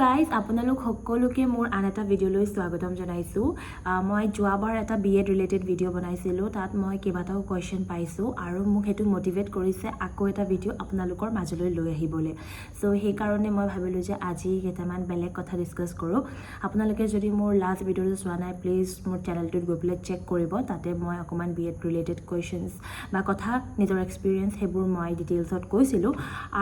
guys আপোনালোক সকলোকে মোৰ আন এটা ভিডিঅ'লৈ স্বাগতম জনাইছোঁ মই যোৱাবাৰ এটা বিএড ৰিলেটেড ভিডিঅ' বনাইছিলোঁ তাত মই কেইবাটাও কুৱেশ্যন পাইছোঁ আৰু মোক সেইটো মটিভেট কৰিছে আকৌ এটা ভিডিঅ' আপোনালোকৰ মাজলৈ লৈ আহিবলৈ চ' সেইকাৰণে মই ভাবিলোঁ যে আজি কেইটামান বেলেগ কথা ডিছকাছ কৰোঁ আপোনালোকে যদি মোৰ লাষ্ট ভিডিঅ'টো চোৱা নাই প্লিজ মোৰ চেনেলটোত গৈ পেলাই চেক কৰিব তাতে মই অকণমান বিএড ৰিলেটেড কুৱেশ্যনছ বা কথা নিজৰ এক্সপিৰিয়েঞ্চ সেইবোৰ মই ডিটেইলছত কৈছিলোঁ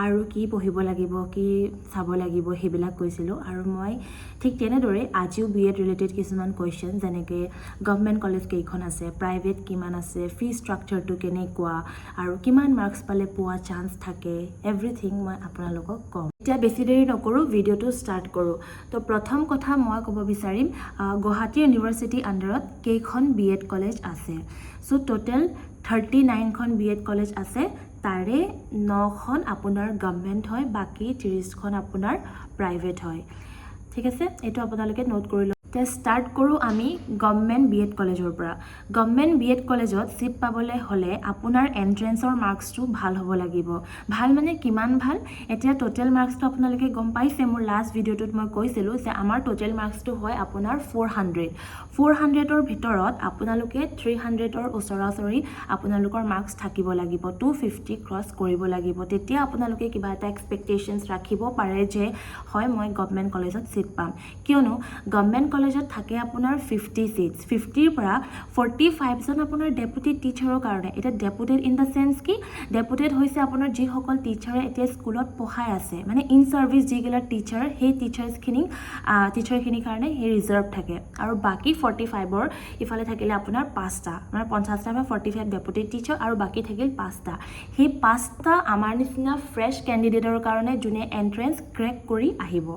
আৰু কি পঢ়িব লাগিব কি চাব লাগিব সেইবিলাক কৈছিলোঁ আৰু মই ঠিক তেনেদৰে আজিও বিএড ৰিলেটেড কিছুমান কুৱেশ্যন যেনেকৈ গভৰ্ণমেণ্ট কলেজ কেইখন আছে প্ৰাইভেট কিমান আছে ফি ষ্ট্ৰাকচাৰটো কেনেকুৱা আৰু কিমান মাৰ্কছ পালে পোৱা চান্স থাকে এভৰিথিং মই আপোনালোকক ক'ম এতিয়া বেছি দেৰি নকৰোঁ ভিডিঅ'টো ষ্টাৰ্ট কৰোঁ তো প্ৰথম কথা মই ক'ব বিচাৰিম গুৱাহাটী ইউনিভাৰ্চিটি আণ্ডাৰত কেইখন বিএড কলেজ আছে চ' টোটেল 39খন বিএড কলেজ আছে তাৰে 9খন আপোনাৰ গভৰ্ণমেণ্ট হয় বাকী 30খন আপোনাৰ প্ৰাইভেট হয় ঠিক আছে এইটো আপোনালোকে নোট কৰি লওক এতিয়া ষ্টাৰ্ট কৰোঁ আমি গভৰ্ণমেণ্ট বিএড কলেজৰ পৰা গভৰ্ণমেণ্ট বিএড কলেজত ছিট পাবলৈ হ'লে আপোনাৰ এণ্ট্ৰেঞ্চৰ মাৰ্কছটো ভাল হ'ব লাগিব ভাল মানে কিমান ভাল এতিয়া টোটেল মাৰ্কছটো আপোনালোকে গম পাইছে মোৰ লাষ্ট ভিডিঅ'টোত মই কৈছিলোঁ যে আমাৰ টোটেল মাৰ্কছটো হয় আপোনাৰ 400ৰ ভিতৰত আপোনালোকে 300ৰ ওচৰা ওচৰি আপোনালোকৰ মাৰ্কছ থাকিব লাগিব 250 ক্ৰছ কৰিব লাগিব তেতিয়া আপোনালোকে কিবা এটা এক্সপেক্টেশ্যনছ ৰাখিব পাৰে যে হয় মই গভৰ্ণমেণ্ট কলেজত ছিট পাম কিয়নো গভৰ্ণমেণ্ট কলেজত থাকে আপোনাৰ 50 ছিটছ 50ৰ পৰা 45জন আপোনাৰ ডেপুটি টিচাৰৰ কাৰণে এতিয়া ডেপুটেড ইন দ্য চেন্স কি ডেপুটেড হৈছে আপোনাৰ যিসকল টিচাৰে এতিয়া স্কুলত পঢ়াই আছে মানে ইন ছাৰ্ভিচ যিগিলা টিচাৰ সেই টিচাৰখিনিৰ কাৰণে সেই ৰিজাৰ্ভ থাকে আৰু বাকী 45ৰ ইফালে থাকিলে আপোনাৰ 5টা মানে 50টা বা 45 ডেপুটি টিচাৰ আৰু বাকী থাকিল 5টা সেই 5টা আমাৰ নিচিনা ফ্ৰেছ কেণ্ডিডেটৰ কাৰণে যোনে এণ্ট্ৰেঞ্চ ক্ৰেক কৰি আহিব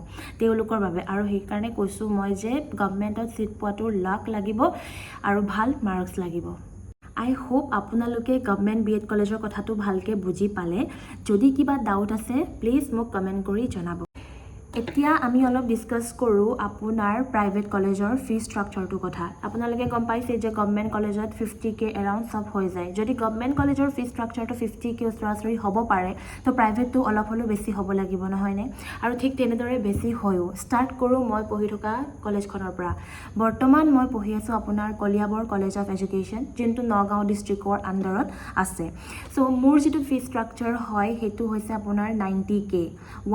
তেওঁলোকৰ বাবে আৰু সেইকাৰণে কৈছোঁ মই যে গভৰ্ণমেণ্টত ছিট পোৱাটো লাক লাগিব আৰু ভাল মাৰ্কছ লাগিব আই হোপ আপোনালোকে গভৰ্ণমেণ্ট বিএড কলেজৰ কথাটো ভালকৈ বুজি পালে যদি কিবা ডাউট আছে প্লিজ মোক কমেণ্ট কৰি জনাব এতিয়া আমি অলপ ডিছকাছ কৰোঁ আপোনাৰ প্ৰাইভেট কলেজৰ ফি ষ্ট্ৰাকচাৰটোৰ কথা আপোনালোকে গম পাইছে যে গভৰ্ণমেণ্ট কলেজত 50K এৰাউণ্ড চব হৈ যায় যদি গভৰ্ণমেণ্ট কলেজৰ ফি ষ্ট্ৰাকচাৰটো 50K ওচৰা ওচৰি হ'ব পাৰে তো প্ৰাইভেটটো অলপ হ'লেও বেছি হ'ব লাগিব নহয়নে আৰু ঠিক তেনেদৰে বেছি হয়ো ষ্টাৰ্ট কৰোঁ মই পঢ়ি থকা কলেজখনৰ পৰা বৰ্তমান মই পঢ়ি আছোঁ আপোনাৰ কলিয়াবৰ কলেজ অফ এডুকেশ্যন যোনটো নগাঁও ডিষ্ট্ৰিক্টৰ আণ্ডাৰত আছে চ' মোৰ যিটো ফি ষ্ট্ৰাকচাৰ হয় সেইটো হৈছে আপোনাৰ 90K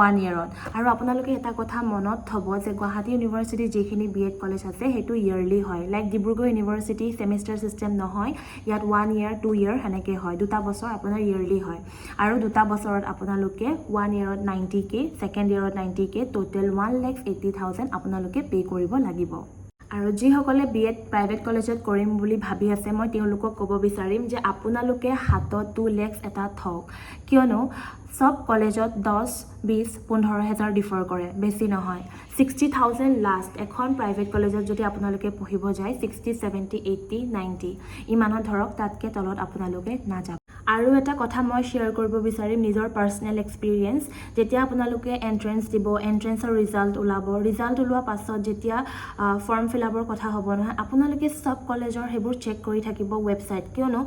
1 ইয়েৰত আৰু আপোনালোকে এটা কথা মনত থ'ব যে গুৱাহাটী ইউনিভাৰ্চিটিৰ যিখিনি বিএড কলেজ আছে সেইটো ইয়েৰলি হয় like Dibrugarh university semester system নহয় ইয়াত 1 ইয়েৰ 2 ইয়েৰ সেনেকৈ হয় 2টা বছৰ আপোনাৰ ইয়েৰলি হয় আৰু 2টা বছৰত আপোনালোকে 1 ইয়েৰত 90K ছেকেণ্ড ইয়েৰত 90K টোটেল 1,80,000 আপোনালোকে পে' কৰিব লাগিব আৰু যিসকলে বিএড প্ৰাইভেট কলেজত কৰিম বুলি ভাবি আছে মই তেওঁলোকক ক'ব বিচাৰিম যে আপোনালোকে হাতত 2 lakhs এটা থওক কিয়নো সব কলেজত 10-20-15,000 ডিফাৰ কৰে বেছি নহয় 60,000 লাষ্ট এখন প্ৰাইভেট কলেজত যদি আপোনালোকে পঢ়িব যায় 60, 70, 80, 90 ইমানত ধৰক তাতকৈ তলত আপোনালোকে নাযাব আৰু এটা কথা মই শ্বেয়াৰ কৰিব বিচাৰিম নিজৰ পাৰ্চনেল এক্সপিৰিয়েঞ্চ যেতিয়া আপোনালোকে এণ্ট্ৰেঞ্চ দিব এণ্ট্ৰেঞ্চৰ ৰিজাল্ট ওলোৱাৰ পাছত যেতিয়া ফৰ্ম ফিল আপৰ কথা হ'ব নহয় আপোনালোকে সব কলেজৰ সেইবোৰ চেক কৰি থাকিব ৱেবছাইট কিয়নো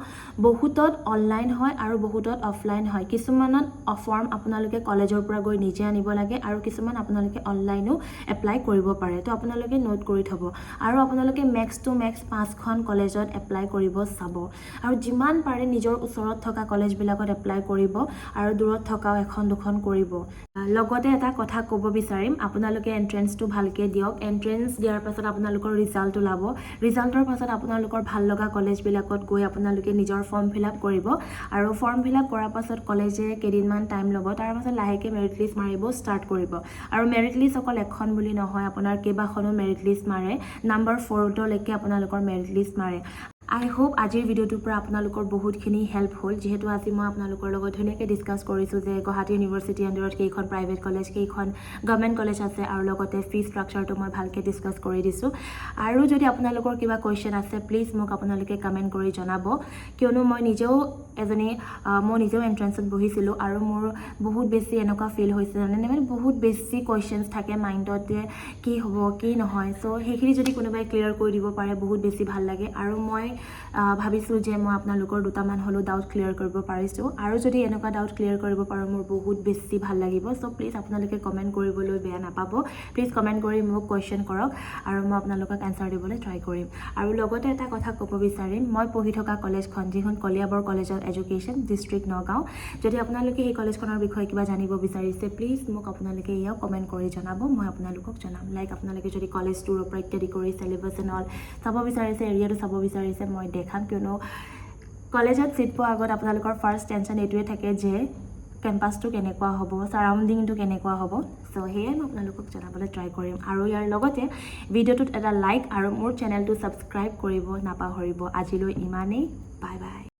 বহুতত অনলাইন হয় আৰু বহুতত অফলাইন হয় কিছুমানত ফৰ্ম আপোনালোকে কলেজৰ পৰা গৈ নিজে আনিব লাগে আৰু কিছুমান আপোনালোকে অনলাইনো এপ্লাই কৰিব পাৰে তো আপোনালোকে নোট কৰি থ'ব আৰু আপোনালোকে মেক্স টু মেক্স 5খন কলেজত এপ্লাই কৰিব চাব আৰু যিমান পাৰে নিজৰ ওচৰত থকা কলেজবিলাকত এপ্লাই কৰিব আৰু দূৰত থকাও এখন দুখন কৰিব লগতে এটা কথা ক'ব বিচাৰিম আপোনালোকে এণ্ট্ৰেঞ্চটো ভালকৈ দিয়ক এণ্ট্ৰেঞ্চ দিয়াৰ পাছত আপোনালোকৰ ৰিজাল্ট ওলাব ৰিজাল্টৰ পাছত আপোনালোকৰ ভাল লগা কলেজবিলাকত গৈ আপোনালোকে নিজৰ ফৰ্ম ফিল আপ কৰিব আৰু ফৰ্ম ফিল আপ কৰাৰ পাছত কলেজে কেইদিনমান টাইম ল'ব তাৰ পাছত লাহেকৈ মেৰিট লিষ্ট মাৰিব ষ্টাৰ্ট কৰিব আৰু মেৰিট লিষ্ট অকল এখন বুলি নহয় আপোনাৰ কেইবাখনো মেৰিট লিষ্ট মাৰে নাম্বাৰ 4লৈকে আপোনালোকৰ মেৰিট লিষ্ট মাৰে আই হোপ আজিৰ ভিডিঅ'টোৰ পৰা আপোনালোকৰ বহুতখিনি হেল্প হ'ল যিহেতু আজি মই আপোনালোকৰ লগত ধুনীয়াকৈ ডিছকাছ কৰিছোঁ যে গুৱাহাটী ইউনিভাৰ্চিটি আণ্ডাৰত কেইখন প্ৰাইভেট কলেজ কেইখন গভৰ্ণমেণ্ট কলেজ আছে আৰু লগতে ফি ষ্ট্ৰাকচাৰটো মই ভালকৈ ডিছকাছ কৰি দিছোঁ আৰু যদি আপোনালোকৰ কিবা কুৱেশ্যন আছে প্লিজ মোক আপোনালোকে কমেণ্ট কৰি জনাব কিয়নো মই নিজেও এণ্ট্ৰেঞ্চত বহিছিলোঁ আৰু মোৰ বহুত বেছি এনেকুৱা ফিল হৈছে মানে বহুত বেছি কুৱেশ্যনছ থাকে মাইণ্ডত যে কি হ'ব কি নহয় চ' সেইখিনি যদি কোনোবাই ক্লিয়াৰ কৰি দিব পাৰে বহুত বেছি ভাল লাগে আৰু মই ভাবিছোঁ যে মই আপোনালোকৰ দুটামান হ'লেও ডাউট ক্লিয়াৰ কৰিব পাৰিছোঁ আৰু যদি এনেকুৱা ডাউট ক্লিয়াৰ কৰিব পাৰোঁ মোৰ বহুত বেছি ভাল লাগিব চ' প্লিজ আপোনালোকে কমেণ্ট কৰিবলৈ বেয়া নাপাব প্লিজ কমেণ্ট কৰি মোক কুৱেশ্যন কৰক আৰু মই আপোনালোকক এনচাৰ দিবলৈ ট্ৰাই কৰিম আৰু লগতে এটা কথা ক'ব বিচাৰিম মই পঢ়ি থকা কলেজখন যিখন Kaliabor college of education district Nagaon যদি আপোনালোকে এই কলেজখনৰ বিষয়ে কিবা জানিব বিচাৰিছে প্লিজ মোক আপোনালোকে এয়াও কমেণ্ট কৰি জনাব মই আপোনালোকক জনাম লাইক আপোনালোকে যদি কলেজটোৰ ওপৰত ইত্যাদি কৰি চিলেবাছ এণ্ড অল চাব বিচাৰিছে এৰিয়াটো চাব বিচাৰিছে মই দেখাম কিয়নো কলেজত চিট পোৱাৰ আগত আপোনালোকৰ ফাৰ্ষ্ট টেনশ্যন এইটোৱে থাকে যে কেম্পাছটো কেনেকুৱা হ'ব ছাৰাউণ্ডিংটো কেনেকুৱা হ'ব চ' সেয়াই মই আপোনালোকক জনাবলৈ ট্ৰাই কৰিম আৰু ইয়াৰ লগতে ভিডিঅ'টোত এটা লাইক আৰু মোৰ চেনেলটো ছাবস্ক্ৰাইব কৰিব নাপাহৰিব আজিলৈ ইমানেই বাই বাই